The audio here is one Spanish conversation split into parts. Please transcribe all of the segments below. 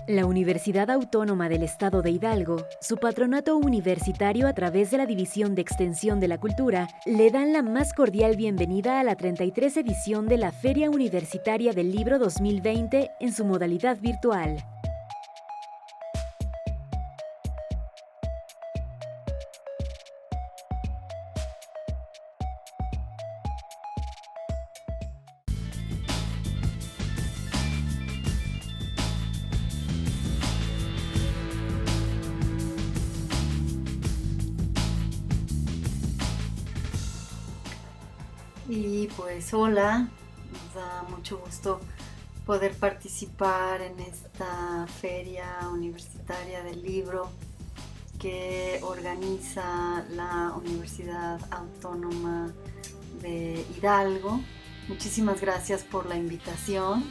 La Universidad Autónoma del Estado de Hidalgo, su patronato universitario a través de la División de Extensión de la Cultura, le dan la más cordial bienvenida a la 33 edición de la Feria Universitaria del Libro 2020 en su modalidad virtual. Y pues hola, nos da mucho gusto poder participar en esta feria universitaria del libro que organiza la Universidad Autónoma de Hidalgo. Muchísimas gracias por la invitación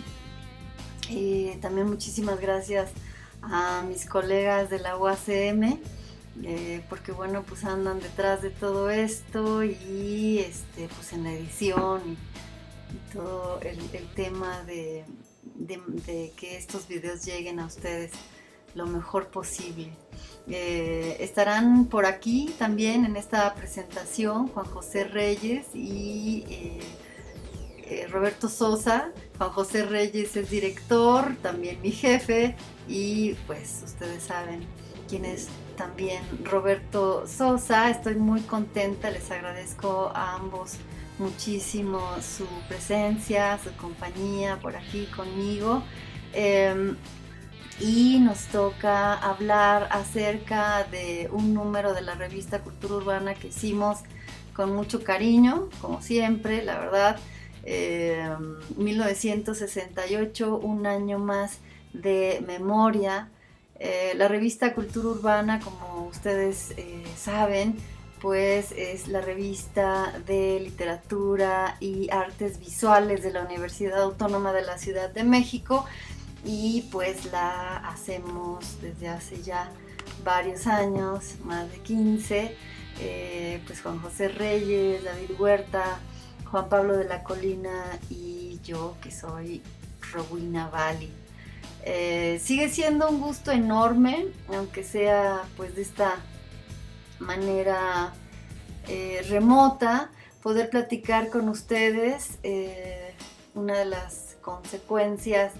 y también muchísimas gracias a mis colegas de la UACM, porque bueno, pues andan detrás de todo esto y pues en la edición y todo el tema de que estos videos lleguen a ustedes lo mejor posible. Estarán por aquí también en esta presentación Juan José Reyes y Roberto Sosa. Juan José Reyes es director, también mi jefe, y pues ustedes saben quién es también Roberto Sosa. Estoy muy contenta, les agradezco a ambos muchísimo su presencia, su compañía por aquí conmigo. Y nos toca hablar acerca de un número de la revista Cultura Urbana que hicimos con mucho cariño, como siempre, la verdad. 1968, un año más de memoria. La revista Cultura Urbana, como ustedes saben, pues es la revista de literatura y artes visuales de la Universidad Autónoma de la Ciudad de México, y pues la hacemos desde hace ya varios años, más de 15. Pues Juan José Reyes, David Huerta, Juan Pablo de la Colina y yo, que soy Rowena Bali. Sigue siendo un gusto enorme, aunque sea pues de esta manera remota, poder platicar con ustedes. Una de las consecuencias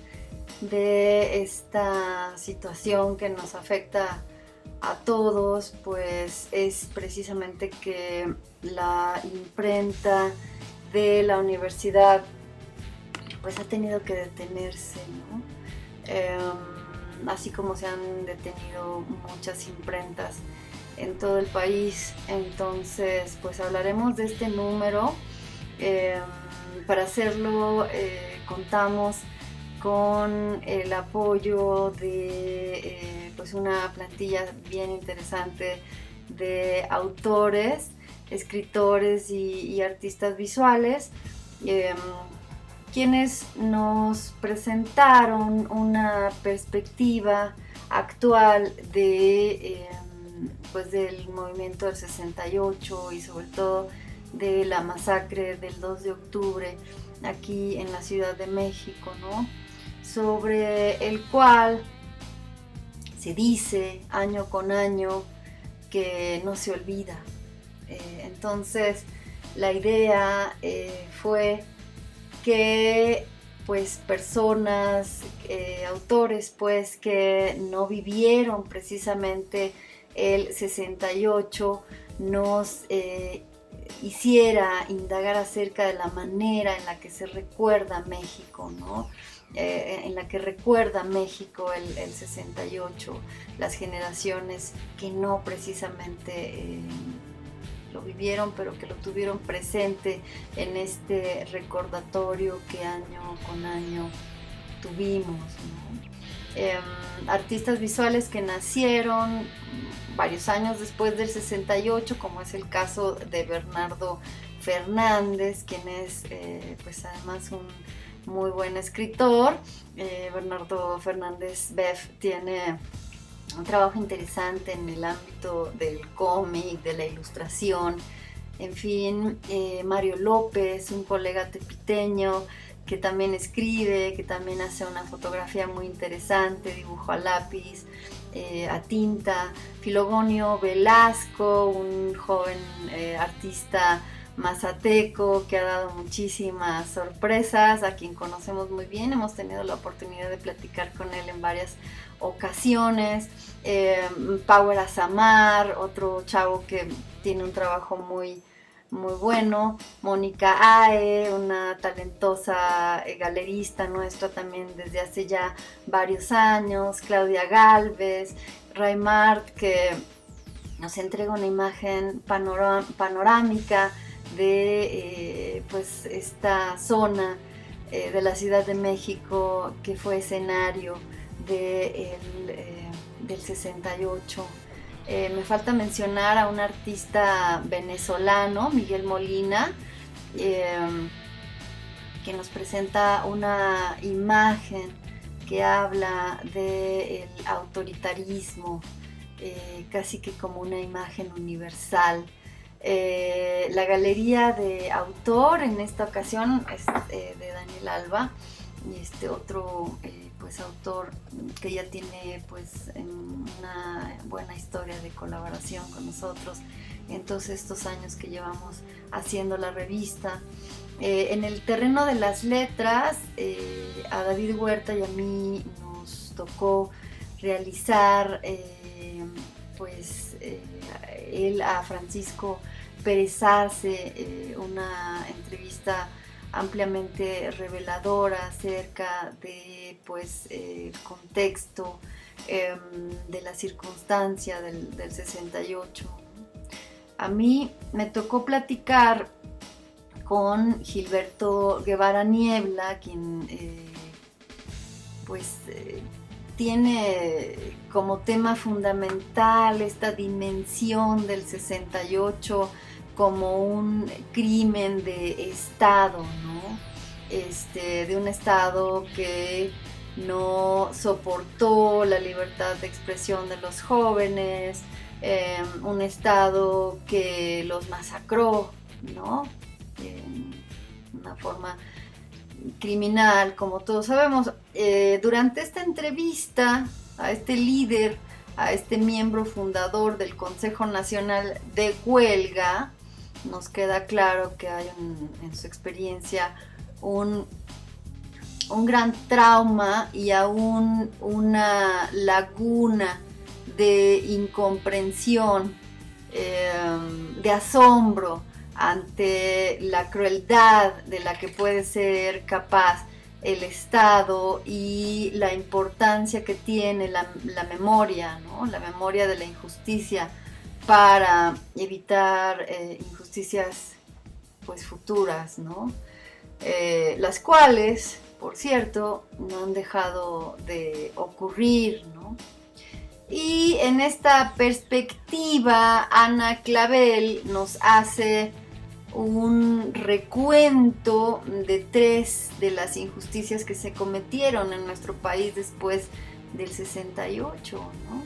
de esta situación que nos afecta a todos, pues es precisamente que la imprenta de la universidad pues ha tenido que detenerse, ¿no? Así como se han detenido muchas imprentas en todo el país. Entonces pues hablaremos de este número. Para hacerlo contamos con el apoyo de pues una plantilla bien interesante de autores, escritores y artistas visuales, quienes nos presentaron una perspectiva actual de pues del movimiento del 68 y sobre todo de la masacre del 2 de octubre aquí en la Ciudad de México, ¿no? Sobre el cual se dice año con año que no se olvida. Entonces la idea fue que pues personas, autores pues que no vivieron precisamente el 68 nos hiciera indagar acerca de la manera en la que se recuerda México, ¿no? En la que recuerda México el 68, las generaciones que no precisamente lo vivieron, pero que lo tuvieron presente en este recordatorio que año con año tuvimos, ¿no? Artistas visuales que nacieron varios años después del 68, como es el caso de Bernardo Fernández, quien es pues además un muy buen escritor. Bernardo Fernández Beff tiene un trabajo interesante en el ámbito del cómic, de la ilustración. En fin, Mario López, un colega tepiteño, que también escribe, que también hace una fotografía muy interesante, dibujo a lápiz, a tinta. Filogonio Velasco, un joven artista mazateco que ha dado muchísimas sorpresas, a quien conocemos muy bien, hemos tenido la oportunidad de platicar con él en varias ocasiones. Power Azamar, otro chavo que tiene un trabajo muy bueno. Mónica Ae, una talentosa galerista nuestra también desde hace ya varios años. Claudia Galvez, Raymart, que nos entrega una imagen panorámica de pues esta zona de la Ciudad de México que fue escenario del 68. Me falta mencionar a un artista venezolano, Miguel Molina, que nos presenta una imagen que habla del autoritarismo, casi que como una imagen universal. La galería de autor en esta ocasión es de Daniel Alba, y este otro pues autor que ya tiene pues una buena historia de colaboración con nosotros en todos estos años que llevamos haciendo la revista. En el terreno de las letras, a David Huerta y a mí nos tocó realizar él a Francisco Pérez Arce, una entrevista ampliamente reveladora acerca de pues el contexto de la circunstancia del 68. A mí me tocó platicar con Gilberto Guevara Niebla, quien tiene como tema fundamental esta dimensión del 68 como un crimen de Estado, ¿no? De un Estado que no soportó la libertad de expresión de los jóvenes, un Estado que los masacró, ¿no? De una forma criminal, como todos sabemos. Durante esta entrevista a este líder, a este miembro fundador del Consejo Nacional de Huelga, nos queda claro que hay en su experiencia un gran trauma y aún una laguna de incomprensión, de asombro ante la crueldad de la que puede ser capaz el Estado y la importancia que tiene la memoria, ¿no? La memoria de la injusticia para evitar injusticias pues futuras, ¿no? Las cuales, por cierto, no han dejado de ocurrir, ¿no? Y en esta perspectiva, Ana Clavel nos hace un recuento de 3 de las injusticias que se cometieron en nuestro país después del 68, ¿no?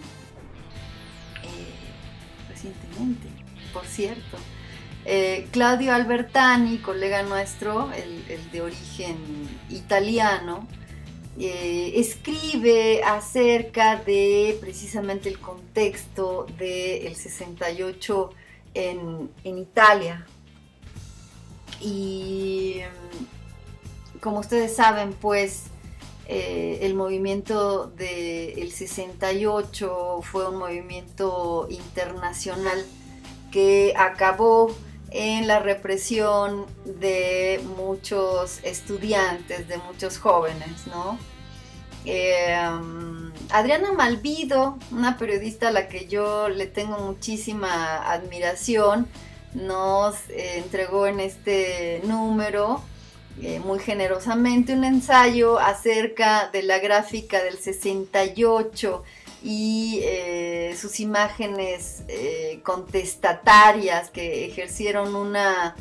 Recientemente, por cierto. Claudio Albertani, colega nuestro, el de origen italiano, escribe acerca de precisamente el contexto del 68 en Italia. Y como ustedes saben, pues el movimiento del 68 fue un movimiento internacional que acabó en la represión de muchos estudiantes, de muchos jóvenes, ¿no? Adriana Malvido, una periodista a la que yo le tengo muchísima admiración, nos entregó en este número muy generosamente un ensayo acerca de la gráfica del 68 y sus imágenes contestatarias que ejercieron una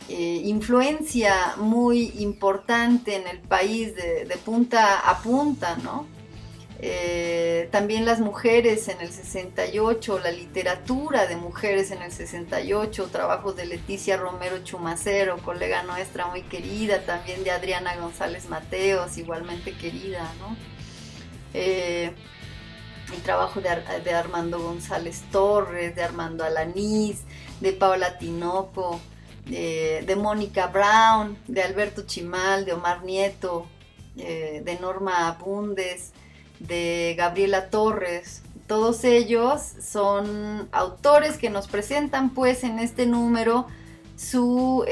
influencia muy importante en el país de punta a punta, ¿no? También las mujeres en el 68, la literatura de mujeres en el 68, trabajos de Leticia Romero Chumacero, colega nuestra muy querida, también de Adriana González Mateos, igualmente querida, ¿no? El trabajo de Armando González Torres, de Armando Alanís, de Paula Tinoco, de Mónica Brown, de Alberto Chimal, de Omar Nieto, de Norma Bundes, de Gabriela Torres. Todos ellos son autores que nos presentan pues en este número su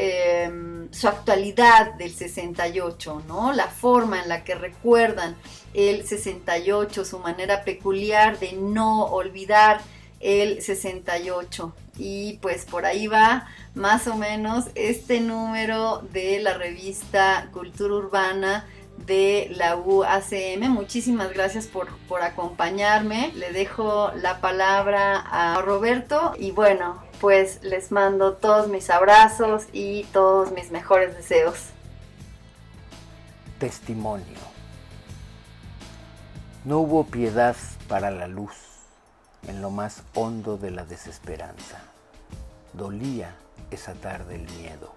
actualidad del 68, ¿no? La forma en la que recuerdan el 68, su manera peculiar de no olvidar el 68. Y pues por ahí va más o menos este número de la revista Cultura Urbana de la UACM. Muchísimas gracias por acompañarme. Le dejo la palabra a Roberto y bueno, pues les mando todos mis abrazos y todos mis mejores deseos. Testimonio. No hubo piedad para la luz en lo más hondo de la desesperanza. Dolía esa tarde el miedo.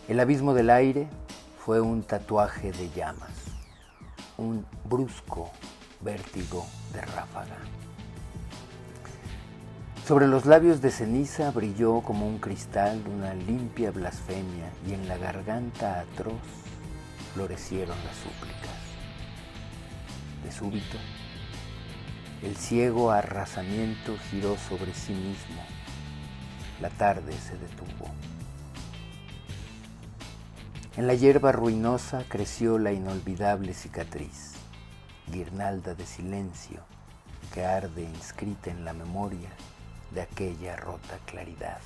El abismo del aire fue un tatuaje de llamas, un brusco vértigo de ráfaga. Sobre los labios de ceniza brilló como un cristal una limpia blasfemia y en la garganta atroz florecieron las súplicas. De súbito, el ciego arrasamiento giró sobre sí mismo. La tarde se detuvo. En la hierba ruinosa creció la inolvidable cicatriz, guirnalda de silencio que arde inscrita en la memoria de aquella rota claridad.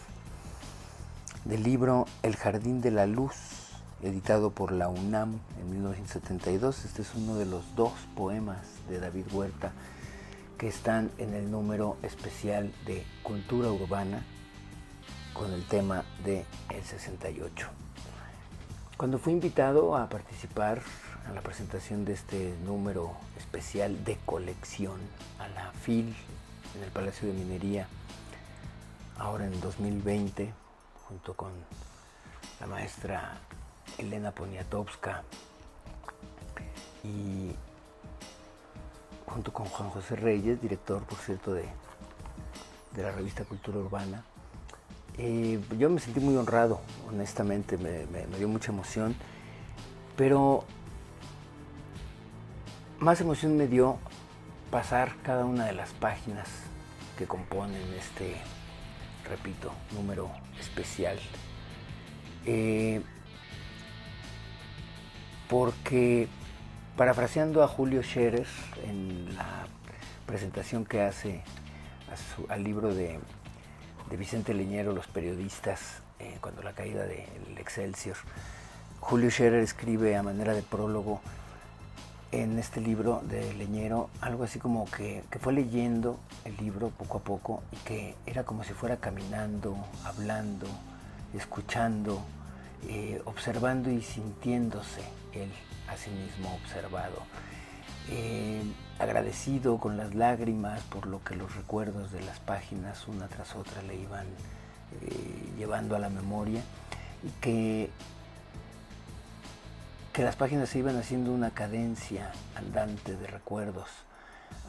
Del libro El Jardín de la Luz, editado por la UNAM en 1972, este es uno de los 2 poemas de David Huerta que están en el número especial de Cultura Urbana con el tema de el 68. Cuando fui invitado a participar en la presentación de este número especial de colección a la FIL en el Palacio de Minería, ahora en 2020, junto con la maestra Elena Poniatowska y junto con Juan José Reyes, director, por cierto, de la revista Cultura Urbana, yo me sentí muy honrado, honestamente, me dio mucha emoción, pero más emoción me dio pasar cada una de las páginas que componen este, repito, número especial. Porque, parafraseando a Julio Scherer en la presentación que hace al libro de Vicente Leñero, Los periodistas, cuando la caída del Excelsior, Julio Scherer escribe a manera de prólogo en este libro de Leñero algo así como que fue leyendo el libro poco a poco y que era como si fuera caminando, hablando, escuchando, observando y sintiéndose él a sí mismo observado. Agradecido con las lágrimas por lo que los recuerdos de las páginas una tras otra le iban llevando a la memoria y que las páginas se iban haciendo una cadencia andante de recuerdos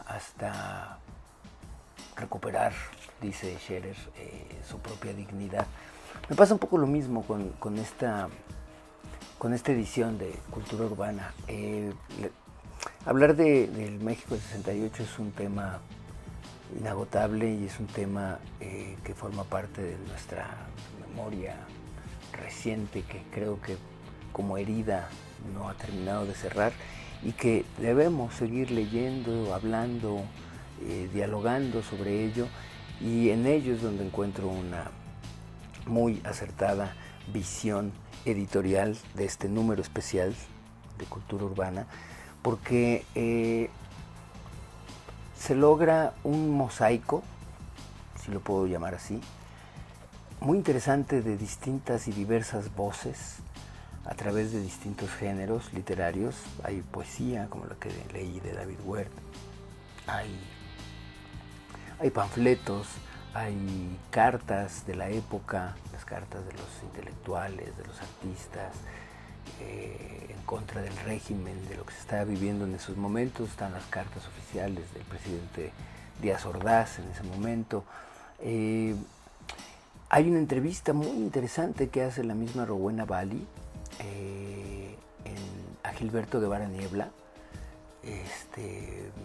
hasta recuperar, dice Scherer, su propia dignidad. Me pasa un poco lo mismo con esta edición de Cultura Urbana. Hablar del México del 68 es un tema inagotable y es un tema que forma parte de nuestra memoria reciente, que creo que como herida no ha terminado de cerrar y que debemos seguir leyendo, hablando, dialogando sobre ello, y en ello es donde encuentro una muy acertada visión editorial de este número especial de Cultura Urbana, porque se logra un mosaico, si lo puedo llamar así, muy interesante de distintas y diversas voces, a través de distintos géneros literarios. Hay poesía, como la que leí de David Huert, hay panfletos, hay cartas de la época, las cartas de los intelectuales, de los artistas, en contra del régimen, de lo que se estaba viviendo en esos momentos. Están las cartas oficiales del presidente Díaz Ordaz en ese momento. Hay una entrevista muy interesante que hace la misma Rowena Bali a Gilberto Guevara Niebla,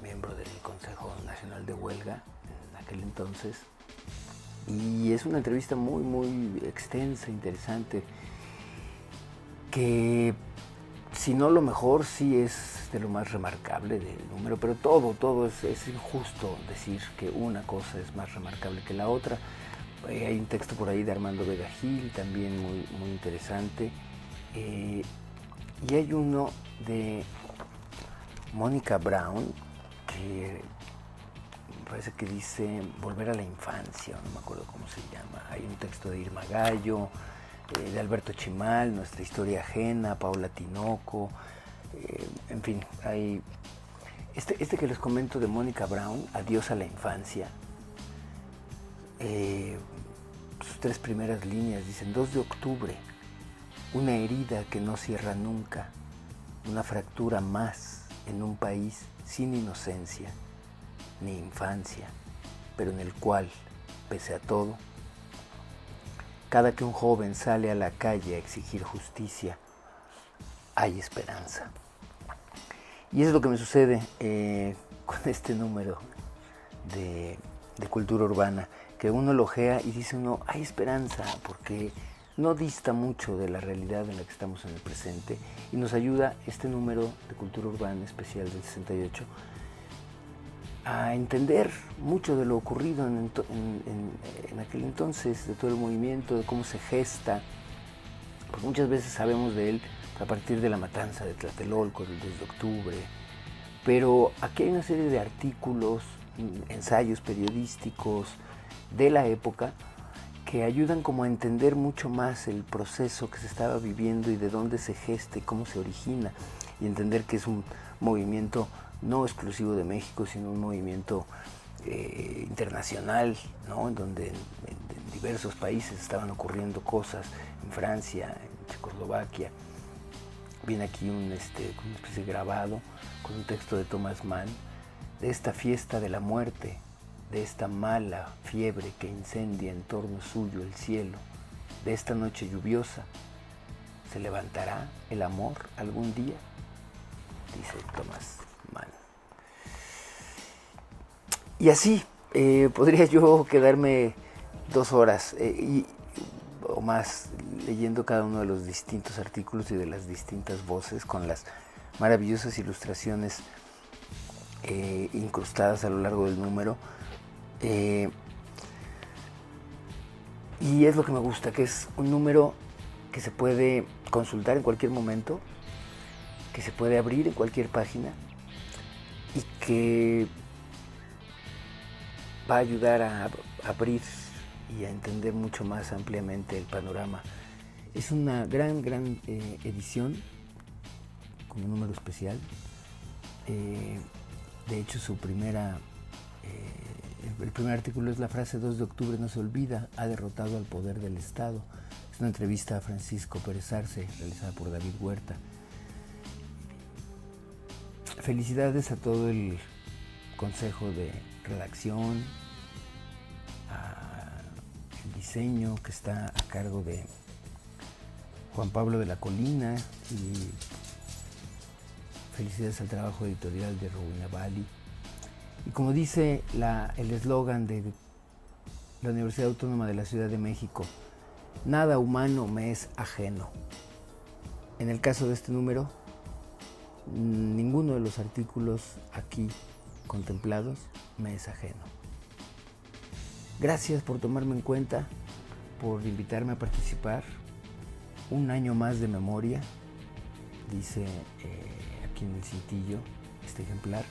miembro del Consejo Nacional de Huelga en aquel entonces, y es una entrevista muy, muy extensa, interesante, que si no lo mejor, sí es de lo más remarcable del número, pero todo es injusto decir que una cosa es más remarcable que la otra. Hay un texto por ahí de Armando Vega Gil, también muy, muy interesante, y hay uno de Mónica Brown, que me parece que dice Volver a la infancia, no me acuerdo cómo se llama. Hay un texto de Irma Gallo, de Alberto Chimal, Nuestra historia ajena, Paula Tinoco, en fin, hay este que les comento de Mónica Brown, Adiós a la infancia. Sus 3 primeras líneas dicen: 2 de octubre, una herida que no cierra nunca, una fractura más en un país sin inocencia ni infancia, pero en el cual, pese a todo, cada que un joven sale a la calle a exigir justicia, hay esperanza. Y eso es lo que me sucede con este número de Cultura Urbana, que uno lo ojea y dice uno, hay esperanza, porque no dista mucho de la realidad en la que estamos en el presente, y nos ayuda este número de Cultura Urbana especial del 68 a entender mucho de lo ocurrido en aquel entonces, de todo el movimiento, de cómo se gesta, porque muchas veces sabemos de él a partir de la matanza de Tlatelolco del 2 de octubre, pero aquí hay una serie de artículos, ensayos periodísticos de la época que ayudan como a entender mucho más el proceso que se estaba viviendo y de dónde se gesta y cómo se origina, y entender que es un movimiento no exclusivo de México, sino un movimiento internacional, ¿no? En donde en diversos países estaban ocurriendo cosas, en Francia, en Checoslovaquia. Viene aquí una especie de grabado con un texto de Thomas Mann, de esta fiesta de la muerte, de esta mala fiebre que incendia en torno suyo el cielo, de esta noche lluviosa, ¿se levantará el amor algún día? Dice Thomas Mann. Y así podría yo quedarme 2 horas o más leyendo cada uno de los distintos artículos y de las distintas voces, con las maravillosas ilustraciones incrustadas a lo largo del número. Y es lo que me gusta, que es un número que se puede consultar en cualquier momento, que se puede abrir en cualquier página y que va a ayudar a abrir y a entender mucho más ampliamente el panorama. Es una gran edición como número especial. De hecho, el primer artículo es la frase: 2 de octubre no se olvida, ha derrotado al poder del Estado. Es una entrevista a Francisco Pérez Arce, realizada por David Huerta. Felicidades a todo el consejo de redacción, el diseño que está a cargo de Juan Pablo de la Colina, y felicidades al trabajo editorial de Rowena Bali. Y como dice el eslogan de la Universidad Autónoma de la Ciudad de México, nada humano me es ajeno. En el caso de este número, ninguno de los artículos aquí contemplados me es ajeno. Gracias por tomarme en cuenta, por invitarme a participar. Un año más de memoria, dice aquí en el cintillo este ejemplar,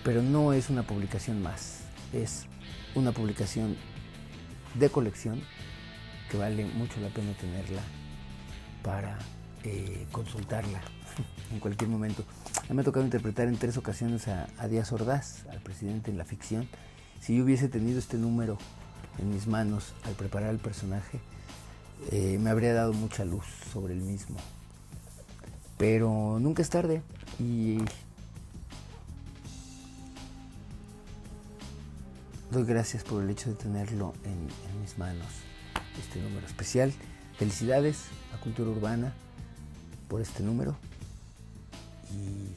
pero no es una publicación más, es una publicación de colección que vale mucho la pena tenerla para consultarla en cualquier momento. A mí me ha tocado interpretar en 3 ocasiones a Díaz Ordaz, al presidente en la ficción. Si yo hubiese tenido este número en mis manos al preparar el personaje, me habría dado mucha luz sobre el mismo. Pero nunca es tarde y doy gracias por el hecho de tenerlo en mis manos, este número especial. Felicidades a Cultura Urbana por este número y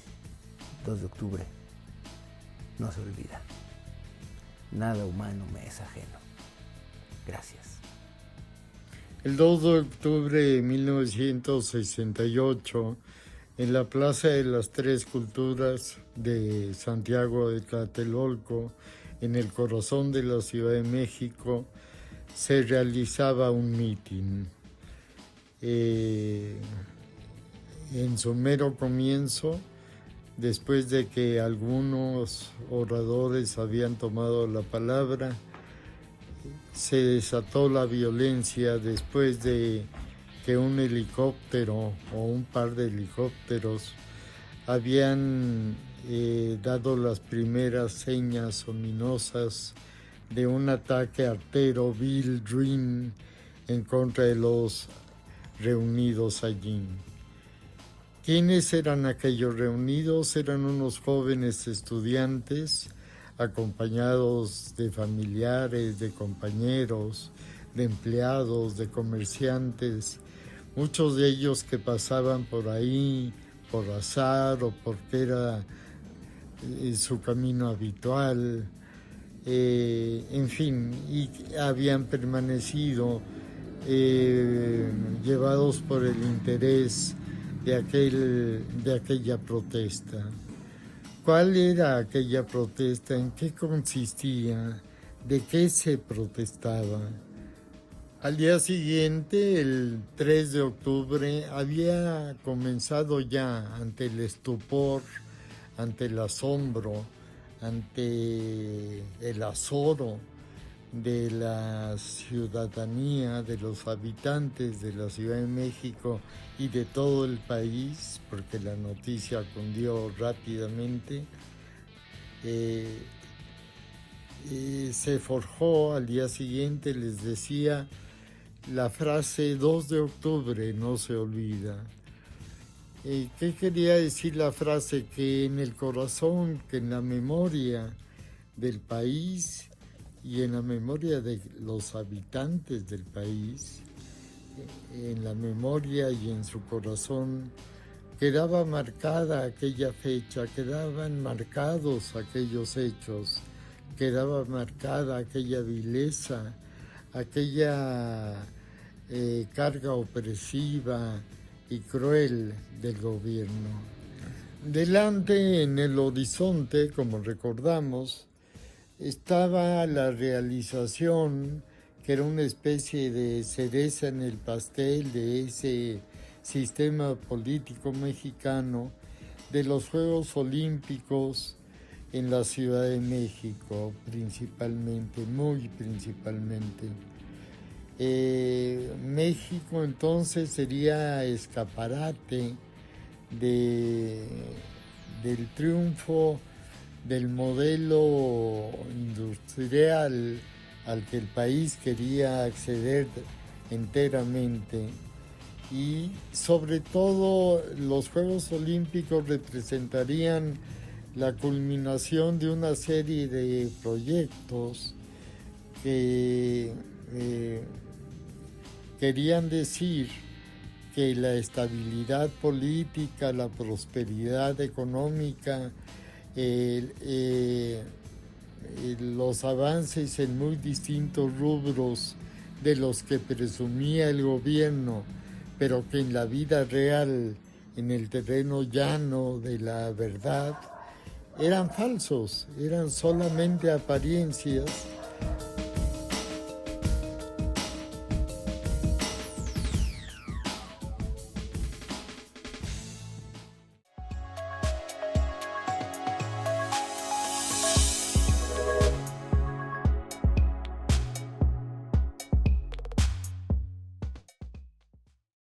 2 de octubre no se olvida. Nada humano me es ajeno. Gracias. El 2 de octubre de 1968, en la Plaza de las Tres Culturas de Santiago de Tlatelolco, en el corazón de la Ciudad de México, se realizaba un mitin. En su mero comienzo, después de que algunos oradores habían tomado la palabra, se desató la violencia después de que un helicóptero o un par de helicópteros habían dado las primeras señas ominosas de un ataque artero, vil, ruin, en contra de los reunidos allí. ¿Quiénes eran aquellos reunidos? Eran unos jóvenes estudiantes acompañados de familiares, de compañeros, de empleados, de comerciantes, muchos de ellos que pasaban por ahí por azar o porque era su camino habitual, en fin, y habían permanecido llevados por el interés de aquella protesta. ¿Cuál era aquella protesta? ¿En qué consistía? ¿De qué se protestaba? Al día siguiente, el 3 de octubre, había comenzado ya ante el estupor, ante el asombro, ante el azoro de la ciudadanía, de los habitantes de la Ciudad de México y de todo el país, porque la noticia cundió rápidamente, se forjó al día siguiente, les decía, la frase 2 de octubre no se olvida. ¿Qué quería decir la frase? Que en el corazón, que en la memoria del país y en la memoria de los habitantes del país, en la memoria y en su corazón, quedaba marcada aquella fecha, quedaban marcados aquellos hechos, quedaba marcada aquella vileza, aquella carga opresiva y cruel del gobierno. Delante, en el horizonte, como recordamos, estaba la realización, que era una especie de cereza en el pastel de ese sistema político mexicano, de los Juegos Olímpicos en la Ciudad de México, principalmente, muy principalmente. México entonces sería escaparate del triunfo del modelo industrial al que el país quería acceder enteramente, y sobre todo los Juegos Olímpicos representarían la culminación de una serie de proyectos que querían decir que la estabilidad política, la prosperidad económica, los avances en muy distintos rubros de los que presumía el gobierno, pero que en la vida real, en el terreno llano de la verdad, eran falsos, eran solamente apariencias